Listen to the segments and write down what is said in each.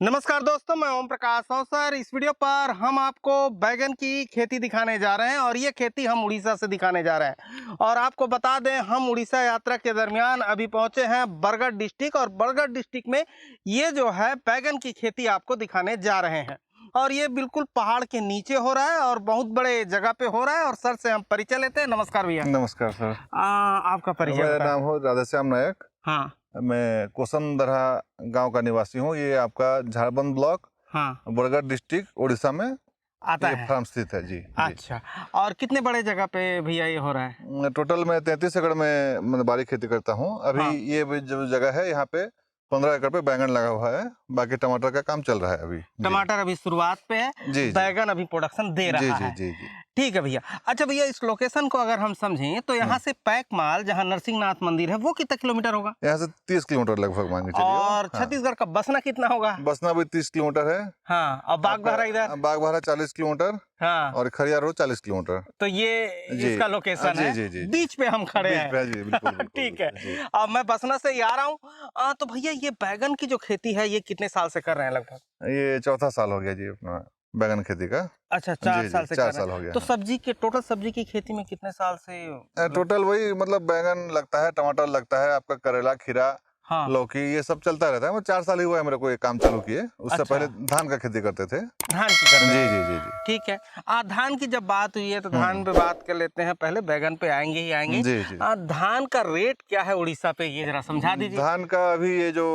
नमस्कार दोस्तों, मैं ओम प्रकाश अवसर। इस वीडियो पर हम आपको बैगन की खेती दिखाने जा रहे हैं और ये खेती हम उड़ीसा से दिखाने जा रहे हैं। और आपको बता दें, हम उड़ीसा यात्रा के दरमियान अभी पहुंचे हैं बरगढ़ डिस्ट्रिक्ट, और बरगढ़ डिस्ट्रिक्ट में ये जो है बैगन की खेती आपको दिखाने जा रहे हैं। और ये बिल्कुल पहाड़ के नीचे हो रहा है और बहुत बड़े जगह पे हो रहा है। और सर से हम परिचय लेते हैं। नमस्कार भैया। नमस्कार सर। आपका परिचय मेरा बताएं। नाम हो राधेश्याम नायक। हाँ मैं कोसमदरहा गांव का निवासी हूँ। ये आपका झारखंड ब्लॉक, हाँ, बरगढ़ डिस्ट्रिक्ट, उड़ीसा में आता ये है। फार्म स्थित है। जी जी। अच्छा, और कितने बड़े जगह पे भैया ये हो रहा है? टोटल मैं 33 एकड़ में मतलब बारी खेती करता हूँ। अभी हाँ। ये भी जो जगह है यहाँ पे 15 एकड़ पे बैंगन लगा हुआ है। बाकी टमाटर का काम चल रहा है अभी। टमाटर अभी शुरुआत पे है, जी जी बैगन अभी प्रोडक्शन दे जी रहा जी है। जी जी। ठीक है भैया। अच्छा भैया, इस लोकेशन को अगर हम समझें तो यहाँ से पैक माल जहाँ नरसिंहनाथ मंदिर है वो कितना किलोमीटर होगा? यहाँ से 30 किलोमीटर लगभग मान के चलिए। और हाँ। छत्तीसगढ़ का बसना कितना होगा? बसना भी 30 किलोमीटर है। हाँ, और बागबाहरा इधर? बागबाहरा 40 किलोमीटर हाँ, और खरिया रोड 40 किलोमीटर। तो ये जी। इसका लोकेशन जी है। जी जी जी। बीच पे हम खड़े बीच हैं। पे है जी, बिल्कुल बिल्कुल ठीक है। बिल्कुल, जी। अब मैं बसना से ही आ रहा हूँ। तो भैया, ये बैगन की जो खेती है ये कितने साल से कर रहे हैं लगभग? ये चौथा साल हो गया जी अपना बैगन खेती का। अच्छा, 4 जी साल जी, से 4 कर रहे साल हो हैं। गया तो है। सब्जी के टोटल सब्जी की खेती में कितने साल से? टोटल वही मतलब बैंगन लगता है, टमाटर लगता है, आपका करेला, खीरा, हाँ। लौकी, ये सब चलता रहता है। वो 4 साल ही हुआ है मेरे को ये काम चालू किए। उससे अच्छा। पहले धान का खेती करते थे। धान की कर रहे जी हैं। जी जी जी। ठीक है। धान की जब बात हुई है तो धान हम्म। पे बात कर लेते हैं। पहले बैगन पे आएंगे ही आएंगे। जी जी। धान का रेट क्या है उड़ीसा पे, ये जरा समझा दीजिए। धान का अभी ये जो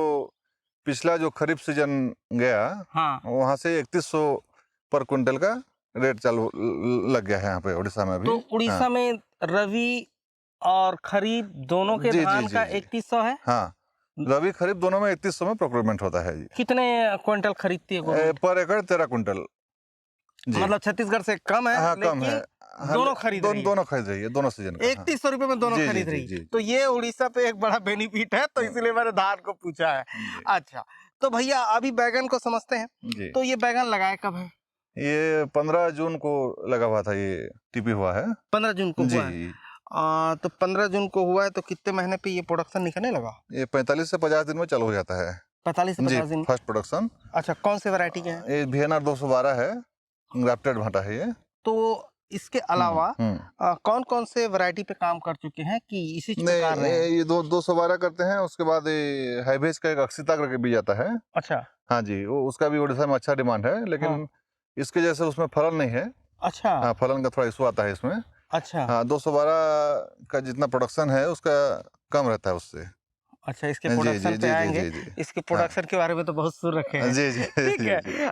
पिछला जो खरीफ सीजन गया, हाँ। वहाँ से 3100 पर क्विंटल का रेट चालू लग गया है यहाँ पे उड़ीसा में अभी। तो हाँ उड़ीसा में रवि और खरीफ दोनों के जी जी धान जी का जी। 3100 है। हाँ, रबी खरीफ दोनों में 3100 में प्रोक्योरमेंट होता है जी। कितने क्विंटल खरीदती है गवर्नमेंट? पर एकड़ 13 क्विंटल जी। मतलब छत्तीसगढ़ से कम है, हाँ कम है। लेकिन हाँ, दोनों खरीद रही है। दोनों खरीद रही है, दोनों सीजन का। हाँ 3100 रुपये में दोनों जी जी खरीद जी रही जी है। तो ये उड़ीसा पे एक बड़ा बेनिफिट है, तो जी इसीलिए मैंने धान को पूछा है। जी अच्छा, तो भैया अभी बैगन को समझते हैं। जी। तो ये बैगन लगाए कब है? ये 15 जून को लगा हुआ था, ये टिपी हुआ है। 15 जून को जी हुआ है। तो 15 जून को हुआ है तो कितने महीने पे ये प्रोडक्शन निकलने लगा? ये 45 से 50 दिन में चालू हो जाता है 45 से जी, 50 दिन। First production. अच्छा, कौन से वैरायटी के हैं? ये VNR 212 है, ग्राफ्टेड भाटा है ये। तो इसके अलावा हम्म। कौन कौन से वैरायटी पे काम कर चुके हैं कि इसी पे नहीं, कर रहे हैं? ये 212 करते हैं। उसके बाद ये हाईवेज का एक अक्षिता करके बीज आता है। अच्छा। हाँ जी, वो उसका भी उड़ीसा में अच्छा डिमांड है, हाँ। लेकिन इसके जैसे उसमें फलन नहीं है। अच्छा। हाँ, फलन का थोड़ा इशू आता है इसमें। अच्छा। हाँ, 212 का जितना प्रोडक्शन है उसका कम रहता है उससे। अच्छा, इसके जी प्रोडक्शन जी पे जी जी आएंगे। जी जी। इसके हाँ प्रोडक्शन के बारे में तो बहुत सुन रखे हैं। जी जी ठीक जी है। जी। हाँ,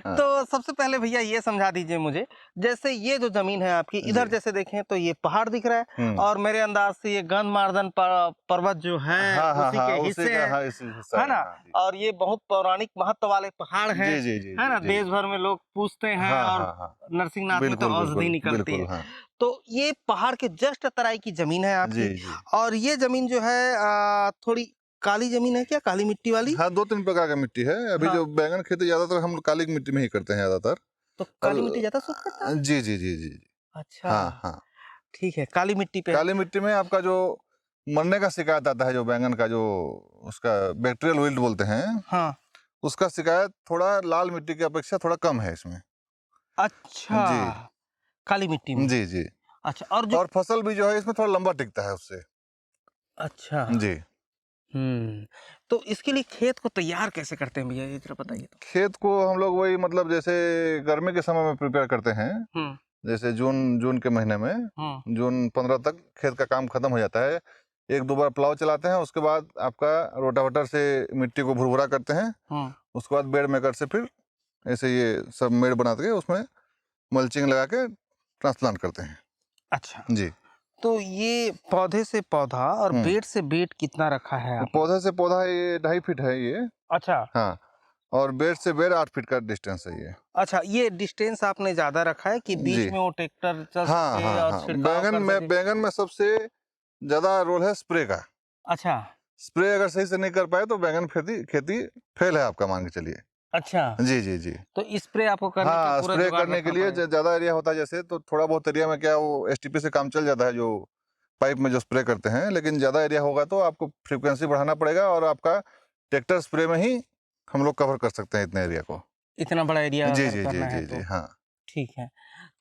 हाँ तो सबसे पहले भैया ये समझा दीजिए मुझे, जैसे ये जो जमीन है आपकी, जी। इधर जैसे देखें तो ये पहाड़ दिख रहा है, और मेरे अंदाज से ये गंधमार्दन पर्वत जो है हाँ हाँ उसी हाँ, के उसी हिस्से का, हैं, हाँ इसी हिस्सा है ना? हाँ जी। और ये बहुत पौराणिक महत्व वाले पहाड़ हैं, जी जी जी है ना? जी देश भर में लोग पूछते हैं, हाँ और हाँ हाँ, नरसिंहनाथ में तो बिल्कुल औषधि बिल्कुल निकलती बिल्कुल। है। हाँ तो ये पहाड़ के जस्ट तराई की जमीन है जी आपकी। जी। और ये जमीन जो है थोड़ी काली जमीन है क्या, काली मिट्टी वाली? हाँ, 2-3 प्रकार का मिट्टी है। अभी हाँ। जो बैंगन खेती ज्यादातर हम लोग काली मिट्टी में ही करते हैं ज्यादातर। तो और काली मिट्टी ज्यादा सूट करता है? जी जी जी जी। अच्छा। हाँ हाँ, ठीक है, काली मिट्टी पे। काली मिट्टी में आपका जो मरने का शिकायत आता है, जो बैंगन का जो उसका बैक्टीरियल विल्ट बोलते हैं, हाँ। उसका शिकायत थोड़ा लाल मिट्टी की अपेक्षा थोड़ा कम है इसमें। अच्छा, जी काली मिट्टी में। जी जी। अच्छा, और जो और फसल भी जो है इसमें थोड़ा लंबा टिकता है उससे। अच्छा। जी। तो इसके लिए खेत को तैयार कैसे करते हैं भैया, ये जरा बताइए तो। खेत को हम लोग वही मतलब जैसे गर्मी के समय में प्रिपेयर करते हैं। हम्म जैसे जून जून के महीने में, हम्म जून 15 तक खेत का काम खत्म हो जाता है। 1-2 बार प्लाव चलाते हैं, उसके बाद आपका रोटावेटर से मिट्टी को भुरभुरा करते हैं। हम्म। उसके बाद बेड मेकर से फिर ऐसे ये सब मेड़ बना के उसमें मल्चिंग लगा के ट्रांसप्लांट करते हैं। अच्छा, जी। तो ये पौधे से पौधा और बेड से बेड कितना रखा है आपने? पौधे से पौधा ये 2.5 फीट है ये। अच्छा। हाँ, और बेड से बेड 8 फीट का डिस्टेंस है ये। अच्छा, ये डिस्टेंस आपने ज्यादा रखा है कि बीच जी। में वो ट्रैक्टर चल हाँ सके हाँ और हाँ, छिड़काव कर सके? बैंगन में सबसे ज्यादा रोल है स्प्रे का। अच्छा। स्प्रे अगर सही से नहीं कर पाए तो बैंगन खेती खेती फेल है आपका, मान के चलिए। अच्छा, जी जी जी। तो स्प्रे आपको करने के हाँ, पूरा स्प्रे जुगाड़ करने के रखना लिए पड़ेगा। ज्यादा एरिया होता है जैसे, तो थोड़ा बहुत एरिया में क्या वो STP से काम चल जाता है, जो पाइप में जो स्प्रे करते हैं। लेकिन ज्यादा एरिया होगा तो आपको फ्रीक्वेंसी बढ़ाना पड़ेगा और आपका ट्रैक्टर स्प्रे में ही हम लोग कवर कर सकते हैं इतने एरिया को। इतना बड़ा एरिया जी अगर जी जी करना है जी जी तो हाँ। ठीक है।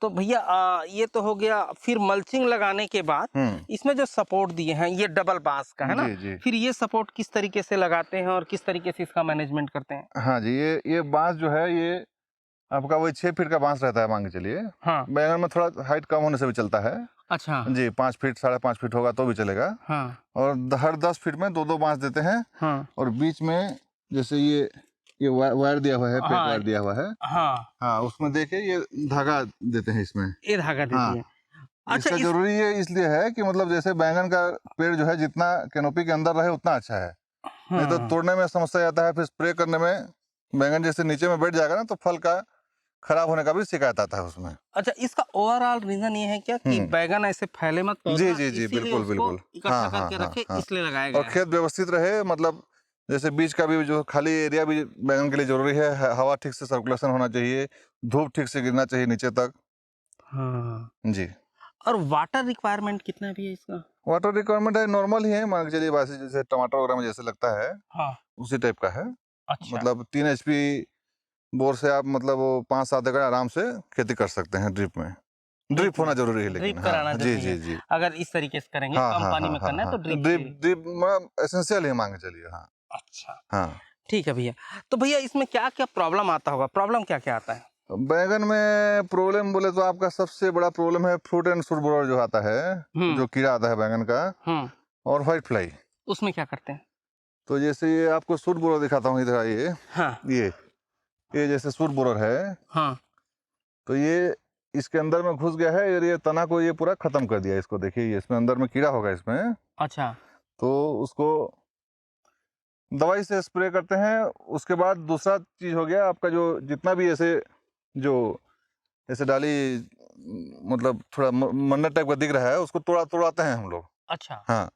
तो भैया ये तो हो गया। फिर मल्चिंग लगाने के बाद इसमें जो सपोर्ट दिए हैं ये डबल बांस का है ना? जी जी फिर ये सपोर्ट किस तरीके से लगाते हैं और किस तरीके से इसका मैनेजमेंट करते हैं? हाँ जी, ये बांस जो है ये आपका वही 6 फीट का बांस रहता है, मान के चलिए। हाँ। बैंगन में थोड़ा हाइट कम होने से भी चलता है। अच्छा। जी, 5 फीट 5.5 फीट होगा तो भी चलेगा। हाँ। और हर 10 फीट में 2-2 बांस देते हैं। हाँ। और बीच में जैसे ये वायर दिया हुआ है, पेट हाँ। वायर दिया हुआ है। हाँ। हाँ, उसमें देखिए ये धागा देते हैं इसमें। ये धागा दे हाँ। दिए। अच्छा इसका जरूरी ये इसलिए है कि मतलब जैसे बैंगन का पेड़ जो है जितना कैनोपी के अंदर रहे उतना अच्छा है। नहीं तो हाँ। तोड़ने में समस्या आता है, फिर स्प्रे करने में बैंगन जैसे नीचे में बैठ जाएगा ना तो फल का खराब होने का भी शिकायत आता है उसमें। अच्छा, इसका ओवरऑल रीजन ये है क्या कि बैगन ऐसे फैले मत पौधा, जी जी जी इसीलिए बिल्कुल उसको बिल्कुल। इकट्ठा हाँ हाँ करके हाँ रखे, हाँ। इसलिए लगाया और गया है। खेत व्यवस्थित रहे, मतलब जैसे बीज का भी जो खाली एरिया भी बैंगन के लिए जरूरी है। हवा ठीक से सर्कुलेशन होना चाहिए, धूप ठीक से गिरना चाहिए नीचे तक। हाँ। जी। और वाटर रिक्वायरमेंट कितना भी है इसका? वाटर रिक्वायरमेंट है नॉर्मल ही है, मान के चलिए वैसे जैसे टमाटर वगैरह में जैसे लगता है हाँ। उसी टाइप का है। अच्छा। मतलब 3 HP बोर से आप मतलब 5-7 एकड़ आराम से खेती कर सकते हैं ड्रिप में। ड्रिप होना जरूरी है लेकिन। ड्रिप कराना हाँ जी जरूरी जी है। जी। अगर इस तरीके से करेंगे हाँ कम हाँ पानी हाँ में हाँ करना है हाँ। तो ड्रिप ड्रिप से। ड्रिप मतलब एसेंशियल है, मान के चलिए। हाँ अच्छा। हाँ। ठीक है भैया। तो भैया इसमें क्या क्या प्रॉब्लम आता होगा? प्रॉब्लम क्या क्या आता है? बैंगन में प्रॉब्लम बोले तो आपका सबसे बड़ा प्रॉब्लम है फ्रूट एंड शुगर बोरर जो आता है, जो कीड़ा आता है बैंगन का, और व्हाइट फ्लाई। उसमें क्या करते हैं? तो जैसे ये आपको सूट बोरर दिखाता हूँ, इधर आइए। हाँ। ये जैसे सूट बोरर है। हाँ। तो ये इसके अंदर में घुस गया है और ये तना को ये पूरा खत्म कर दिया। इसको देखिए, ये इसमें अंदर में कीड़ा होगा इसमें। अच्छा। तो उसको दवाई से स्प्रे करते हैं। उसके बाद दूसरा चीज हो गया आपका, जो जितना भी ऐसे जो ऐसे डाली मतलब थोड़ा मंडा टाइप का दिख रहा है, उसको तोड़ाते हैं हम लोग। अच्छा। हाँ।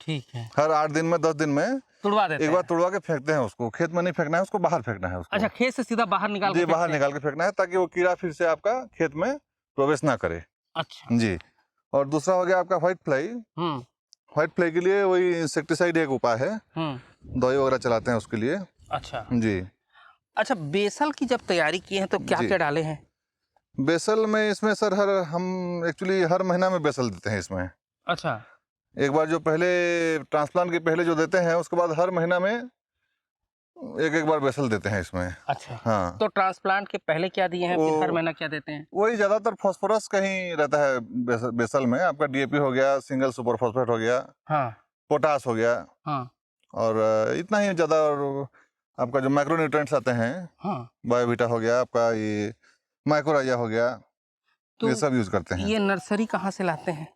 ठीक है। हर 8 दिन में 10 दिन में तुड़वा देते एक हैं? बार तुड़वा के फेंकते हैं उसको। खेत में नहीं फेंकना है उसको, बाहर फेंकना है उसको। अच्छा, खेत से सीधा बाहर निकाल के जी, बाहर फेंकते हैं? निकाल के फेंकना है ताकि वो कीड़ा फिर से आपका खेत में प्रवेश ना करे। अच्छा। जी। और दूसरा हो गया आपका व्हाइट फ्लाई। व्हाइट फ्लाई के लिए वही इंसेक्टिसाइड एक उपाय है, दवाई वगैरह चलाते हैं उसके लिए। अच्छा जी। अच्छा, बेसल की जब तैयारी की है तो क्या जी। क्या डाले हैं? बेसल में इसमें सर हम एक्चुअली हर महीना में बेसल देते हैं इसमें। अच्छा। एक बार जो पहले ट्रांसप्लांट के पहले जो देते हैं, उसके बाद हर महीना में एक बार बेसल देते हैं इसमें। अच्छा। हाँ। तो ट्रांसप्लांट के पहले क्या दिए हैं, फिर हर महीना क्या देते हैं? वही ज्यादातर फास्फोरस का ही रहता है बेसल में। आपका DAP हो गया, सिंगल सुपर फॉस्फेट हो गया, हाँ। पोटास हो गया। हाँ। और इतना ही ज्यादा। और आपका जो माइक्रो न्यूट्रिएंट्स आते हैं, हाँ। बायोवीटा हो गया, आपका ये माइक्रोराइजा हो गया, तो ये सब यूज करते हैं। ये नर्सरी कहाँ से लाते हैं?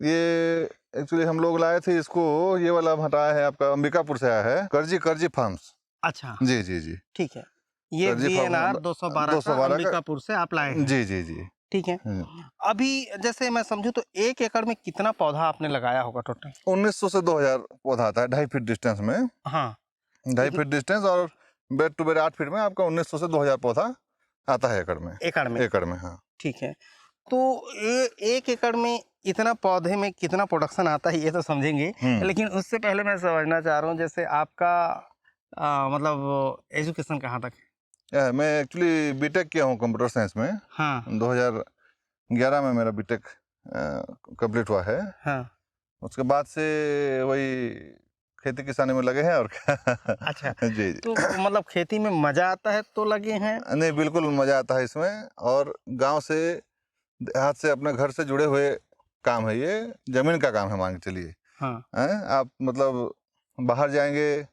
ये एक्चुअली हम लोग लाए थे इसको, ये वाला हटाया है आपका अंबिकापुर से आया है, करजी फार्म्स। अच्छा। जी जी जी। ठीक है। ये BNR 212 का अंबिकापुर से आप लाए हैं? जी जी जी। ठीक है। अभी जैसे मैं समझूं तो 1 एकड़ में कितना पौधा आपने लगाया होगा टोटल? 1900 से 2000 पौधा आता है 2.5 फीट डिस्टेंस में। हाँ। 2.5 फीट डिस्टेंस और बेड टू बेड 8 फीट में आपका 1900 से 2000 पौधा आता है एकड़ में। एकड़ में हाँ। ठीक है। तो 1 एकड़ में इतना पौधे में कितना प्रोडक्शन आता है ये तो समझेंगे, लेकिन उससे पहले मैं समझना चाह रहा हूँ जैसे आपका मतलब एजुकेशन कहाँ तक है? मैं एक्चुअली बीटेक किया हूँ कंप्यूटर साइंस में। हाँ। 2011 में मेरा बीटेक कंप्लीट हुआ है। हाँ। उसके बाद से वही खेती किसानी में लगे हैं और क्या। अच्छा। जी। तो मतलब खेती में मजा आता है तो लगे हैं? नहीं, बिल्कुल मजा आता है इसमें। और गांव से देहात से अपने घर से जुड़े हुए काम है, ये जमीन का काम है, मान के चलिए। हाँ। आप मतलब बाहर जाएंगे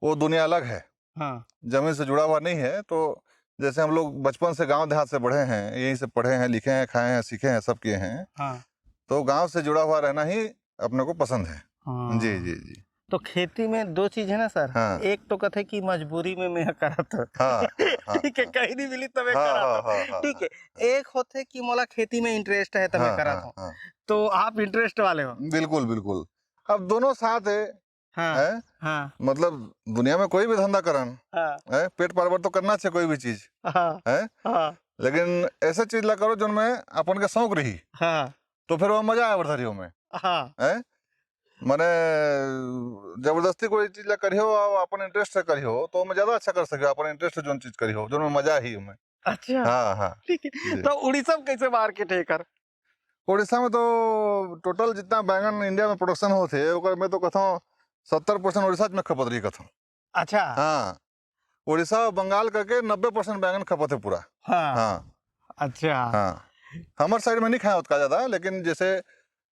वो दुनिया अलग है। हाँ। जमीन से जुड़ा हुआ नहीं है। तो जैसे हम लोग बचपन से गांव देहात से बढ़े हैं, यहीं से पढ़े हैं, लिखे हैं, खाए हैं, सीखे हैं, सब किए हैं। हाँ। तो गांव से जुड़ा हुआ रहना ही अपने को पसंद है। हाँ। जी जी जी। तो खेती में 2 चीज है ना सर। हाँ। एक तो कहते कि मजबूरी में मैं करा था। हाँ, ठीक है, कहीं नहीं मिली तब करा था। ठीक है। एक होते कि मोला खेती में इंटरेस्ट है तब मैं करा था। तो आप इंटरेस्ट वाले हो? बिल्कुल बिल्कुल। अब दोनों साथ है। हाँ। हाँ। मतलब दुनिया में कोई भी धंधा करन हाँ। पेट पार तो करना चाहिए कोई भी चीज है। हाँ। लेकिन ऐसा चीज ला करो जो में अपन के शौक रही, हाँ। तो फिर वो मजा आए बढ़ियों में। हाँ। है। मैंने जबरदस्ती कोई चीज ला करी हो और अपन इंटरेस्ट से करी हो तो मैं ज्यादा अच्छा कर सके, अपन इंटरेस्ट से जो चीज करी हो जो में मजा ही मैं। अच्छा, हाँ हाँ ठीक है। जी। तो उड़ीसा में कैसे मार्केट है एकर? उड़ीसा में तो टोटल जितना बैंगन इंडिया में प्रोडक्शन होते ओकर में तो कथों 70% उड़ीसा में खपत रही कथों। अच्छा। हाँ, उड़ीसा और बंगाल करके 90% बैंगन खपत है पूरा। हाँ। हाँ अच्छा। हाँ, हमारे साइड में नहीं खाया उतना ज्यादा, लेकिन जैसे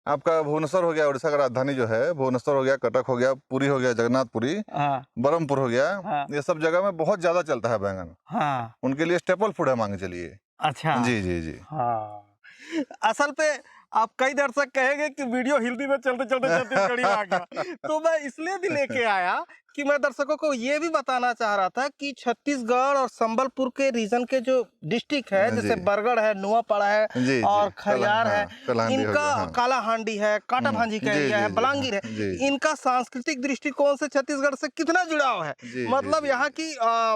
आपका भुवनेश्वर हो गया, उड़ीसा का राजधानी जो है भुवनेश्वर हो गया, कटक हो गया, पुरी हो गया, जगन्नाथपुरी, हाँ बरहमपुर हो गया, हाँ ये सब जगह में बहुत ज्यादा चलता है बैंगन। हाँ। उनके लिए स्टेपल फूड है, मांगे चलिए। अच्छा। जी जी जी। हाँ, असल पे आप कई दर्शक कहेंगे कि वीडियो हिंदी में चलते चलते छत्तीसगढ़ी आ गया, तो मैं इसलिए भी लेके आया कि मैं दर्शकों को ये भी बताना चाह रहा था कि छत्तीसगढ़ और संबलपुर के रीजन के जो डिस्ट्रिक्ट है, जी जैसे बरगढ़ है, नुआपाड़ा है जी जी, और खरियार है, कलाहांडी हो इनका गया, हाँ। कालाहांडी है, काटाभांजी का जी एरिया जी है, जी, बलांगीर है, जी इनका सांस्कृतिक दृष्टिकोण से छत्तीसगढ़ से कितना जुड़ाव है। जी जी मतलब जी, यहाँ की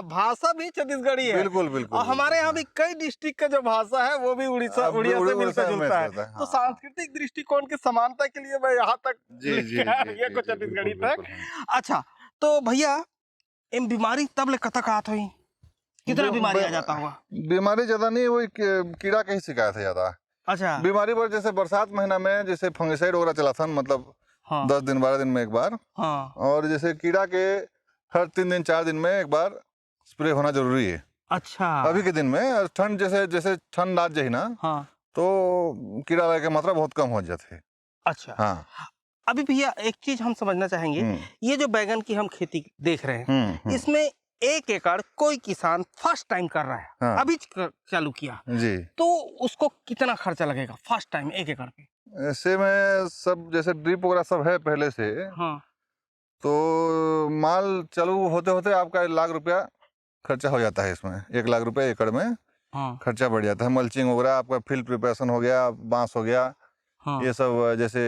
भाषा भी छत्तीसगढ़ी है बिल्कुल बिल्कुल और हमारे यहाँ बिल्कुल, भी कई डिस्ट्रिक्ट का जो भाषा है वो भी उड़ीसा हाँ। उड़िया से मिलता उड़ीसा में जुलता है। रहता है, तो हाँ। सांस्कृतिक दृष्टिकोण की समानता के लिए मैं यहाँ तक जी जी लेके आया जी ये जी को जी, छत्तीसगढ़ी बिल्कुल तक। बिल्कुल, हाँ। अच्छा, तो भैया इन बीमारी तब ले कतक आत हुई, कितना बीमारी आ जाता होगा? बीमारी ज्यादा नहीं, वही कीड़ा की ही शिकायत है ज्यादा। अच्छा। बीमारी पर जैसे बरसात महीना में जैसे फंगिसाइड वगैरह चलाता है, मतलब हाँ 10 दिन 12 दिन में एक बार, हाँ। और जैसे कीड़ा के हर 3 दिन 4 दिन में एक बार स्प्रे होना जरूरी है। अच्छा। अभी के दिन में और ठंड जैसे जैसे ठंड आ जाए ना, हाँ। तो कीड़ा लगे की मात्रा बहुत कम हो जाती है। अच्छा, हाँ। अभी भैया एक चीज हम समझना चाहेंगे, ये जो बैगन की हम खेती देख रहे हैं, इसमें 1 एकड़ कोई किसान फर्स्ट टाइम कर रहा है, हाँ। अभी चालू किया, जी, तो उसको कितना खर्चा लगेगा फर्स्ट टाइम 1 एकड़ पे? ऐसे में सब जैसे ड्रिप वगैरह सब है पहले से, हाँ। तो माल चालू होते होते आपका 1 लाख रुपया खर्चा हो जाता है इसमें। 1 लाख रुपया एकड़ में हाँ खर्चा बढ़ जाता है। मल्चिंग वगैरह, आपका फील्ड प्रिपरेशन हो गया, बांस हो गया, हाँ ये सब जैसे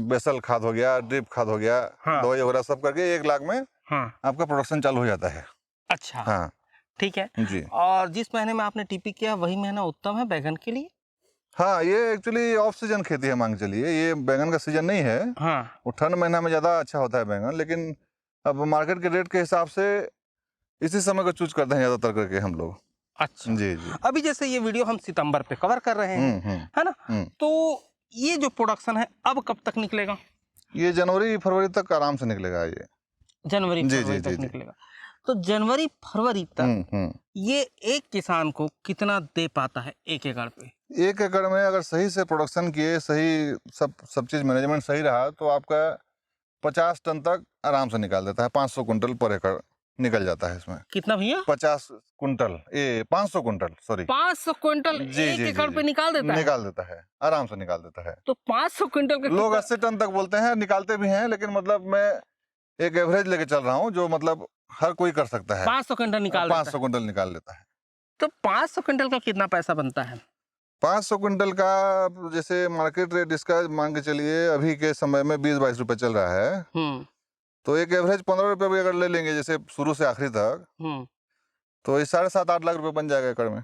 बेसल खाद हो गया, ड्रिप खाद हो गया, हाँ दवाई वगैरह सब करके 1 लाख में हाँ। आपका प्रोडक्शन चालू हो जाता है। अच्छा, हाँ ठीक है। जी। और जिस महीने में आपने टीपी किया वही महीना उत्तम है बैगन के लिए? हाँ, ये एक्चुअली ऑफ सीजन खेती है, मांग चलिए, ये बैंगन का सीजन नहीं है। हाँ। वो ठंड महीना में ज़्यादा अच्छा होता है बैंगन, लेकिन अब मार्केट के रेट के हिसाब से इसी समय को चूज करते हैं ज़्यादातर करके हम लोग। अच्छा, जी जी। अभी जैसे ये वीडियो हम सितंबर पे कवर कर रहे हैं, है ना, तो ये जो प्रोडक्शन है अब कब तक निकलेगा? ये जनवरी फरवरी तक आराम से निकलेगा ये। जनवरी जी फरवरी जी जी तक जी। निकलेगा। तो जनवरी फरवरी तक ये एक किसान को कितना दे पाता है 1 एकड़ पे? 1 एकड़ में अगर सही से प्रोडक्शन किए, सही सब चीज मैनेजमेंट सही रहा तो आपका 50 टन तक आराम से निकाल देता है। 500 कुंटल पर एकड़ निकल जाता है इसमें। कितना भैया? 50 कुंटल, 500 कुंटल, सॉरी, 500 क्विंटल जी एक जी एकड़ जी पे निकाल देता है? निकाल देता है, आराम से निकाल देता है। तो 500 क्विंटल का लोग कितना? 80 टन तक बोलते हैं, निकालते भी हैं, लेकिन मतलब मैं एक एवरेज लेके चल रहा हूँ जो मतलब हर कोई कर सकता है। 500 क्विंटल निकाल देता 500 कुंटल निकाल लेता है। है। तो 500 क्विंटल का कितना पैसा बनता है? 500 कुंटल का जैसे मार्केट रेट इसका मान के चलिए अभी के समय में 20-22 रुपए चल रहा है, तो एक एवरेज 15 रुपए भी अगर ले लेंगे जैसे शुरू से आखिरी तक, तो ये 7.5-8 लाख रुपए बन जाएगा एकड़ में।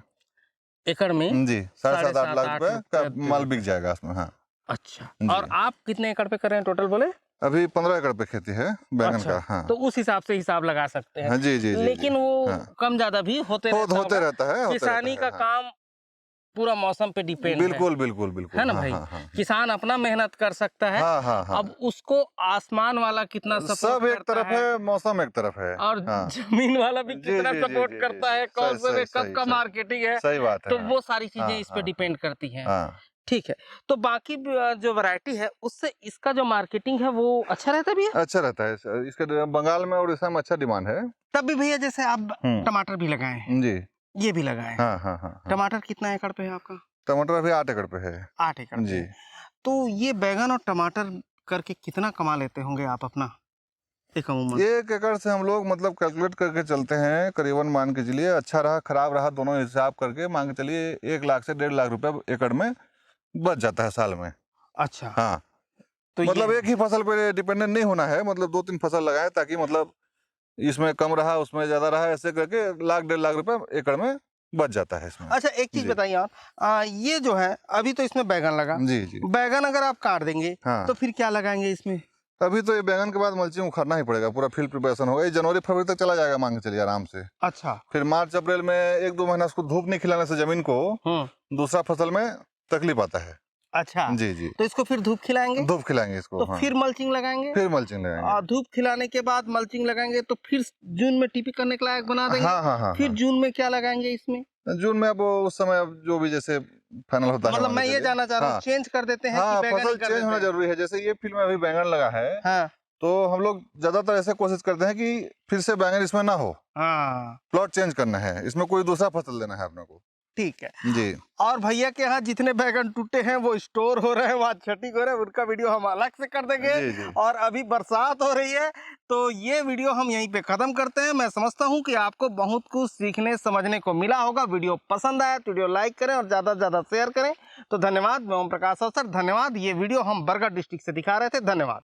एकड़ में जी, 7.5-8 लाख रुपए का माल बिक जाएगा जाएगा इसमें। हाँ अच्छा, और आप कितने एकड़ पे कर रहे हैं टोटल बोले? अभी 15 एकड़ पे खेती है बैंगन अच्छा, का। हाँ तो उस हिसाब से हिसाब लगा सकते हैं। हाँ जी जी जी, लेकिन वो हाँ। कम ज्यादा भी होते रहता होते होगा। रहता है, किसानी का हाँ। काम पूरा मौसम पे डिपेंड है। बिल्कुल बिल्कुल बिल्कुल, है ना हाँ, भाई? हाँ, हाँ, किसान अपना मेहनत कर सकता है, हाँ, हाँ, हाँ। अब उसको आसमान वाला कितना सब सपोर्ट एक करता तरफ है, मौसम एक तरफ है, और हाँ। जमीन वाला भी जी, कितना जी, जी, सपोर्ट जी, करता जी, है, जी। कौन सही, से में सही, कब का सही, मार्केटिंग है, सही बात है, तो हाँ। वो सारी चीजें हाँ, इस पे हाँ, डिपेंड करती हैं। हाँ। ठीक है, तो बाकी जो वैरायटी है उससे इसका जो मार्केटिंग है वो अच्छा रहता है भैया? अच्छा रहता है इसका, बंगाल में और उड़ीसा में अच्छा डिमांड है। तब भी भैया जैसे आप टमाटर भी लगाए हैं, जी, ये भी लगाए हैं, हाँ हाँ हाँ। टमाटर कितना एकड़ पे है आपका? टमाटर अभी 8 एकड़ पे है। 8 एकड़ पे जी। है। तो ये बैगन और टमाटर करके कितना कमा लेते होंगे आप अपना एक अमूमन? 1 एकड़ से हम लोग मतलब कैलकुलेट करके चलते हैं, करीबन मान के चलिए, अच्छा रहा खराब रहा दोनों हिसाब करके मान के चलिए 1 लाख से 1.5 लाख रुपए एकड़ में बच जाता है साल में। अच्छा, हाँ, तो मतलब ये एक ही फसल पे डिपेंडेंट नहीं होना है, मतलब 2-3 फसल लगाएं ताकि मतलब इसमें कम रहा उसमें ज्यादा रहा, ऐसे करके 1 लाख 1.5 लाख रुपए एकड़ में बच जाता है इसमें। अच्छा, एक चीज जी। बताइए आप, ये जो है अभी तो इसमें बैगन लगा, जी जी। बैगन अगर आप काट देंगे हाँ। तो फिर क्या लगाएंगे इसमें? अभी तो ये बैंगन के बाद मल्चिंग उखाड़ना ही पड़ेगा, पूरा फील्ड प्रिपरेशन होगा। ये जनवरी फरवरी तक चला जाएगा, मान के चलिए आराम से। अच्छा। फिर मार्च अप्रैल में 1-2 महीना उसको धूप नहीं खिलाने से जमीन को दूसरा फसल में तकलीफ आता है। अच्छा जी जी। तो इसको फिर धूप खिलाएंगे? धूप खिलाएंगे इसको, तो हाँ। फिर मल्चिंग लगाएंगे? फिर मल्चिंग लगाएंगे। और धूप खिलाने के बाद मल्चिंग लगाएंगे तो फिर जून में टीपी करने के लायक बना देंगे। हाँ हाँ हाँ। फिर जून में क्या लगाएंगे इसमें? जून में अब उस समय अब जो भी जैसे फाइनल होता है, मतलब मैं ये जानना चाह रहा हूँ, चेंज कर देते हैं हाँ, कि बैगन फसल कर चेंज देते होना हैं? जरूरी है। जैसे ये फील्ड में अभी बैंगन लगा है, हाँ तो हम लोग ज्यादातर ऐसे कोशिश करते हैं कि फिर से बैंगन इसमें ना हो, हाँ प्लॉट चेंज करना है, इसमें कोई दूसरा फसल लेना है अपने को। ठीक है जी। और भैया के यहाँ जितने बैगन टूटे हैं वो स्टोर हो रहे हैं, वहाँ छठी हो रहे हैं, उनका वीडियो हम अलग से कर देंगे। जी, जी। और अभी बरसात हो रही है तो ये वीडियो हम यहीं पे खत्म करते हैं। मैं समझता हूँ कि आपको बहुत कुछ सीखने समझने को मिला होगा। वीडियो पसंद आया तो वीडियो लाइक करें और ज़्यादा से ज़्यादा शेयर करें। तो धन्यवाद। मैं ओम प्रकाश अवसर, धन्यवाद। ये वीडियो हम बरगढ़ डिस्ट्रिक्ट से दिखा रहे थे। धन्यवाद।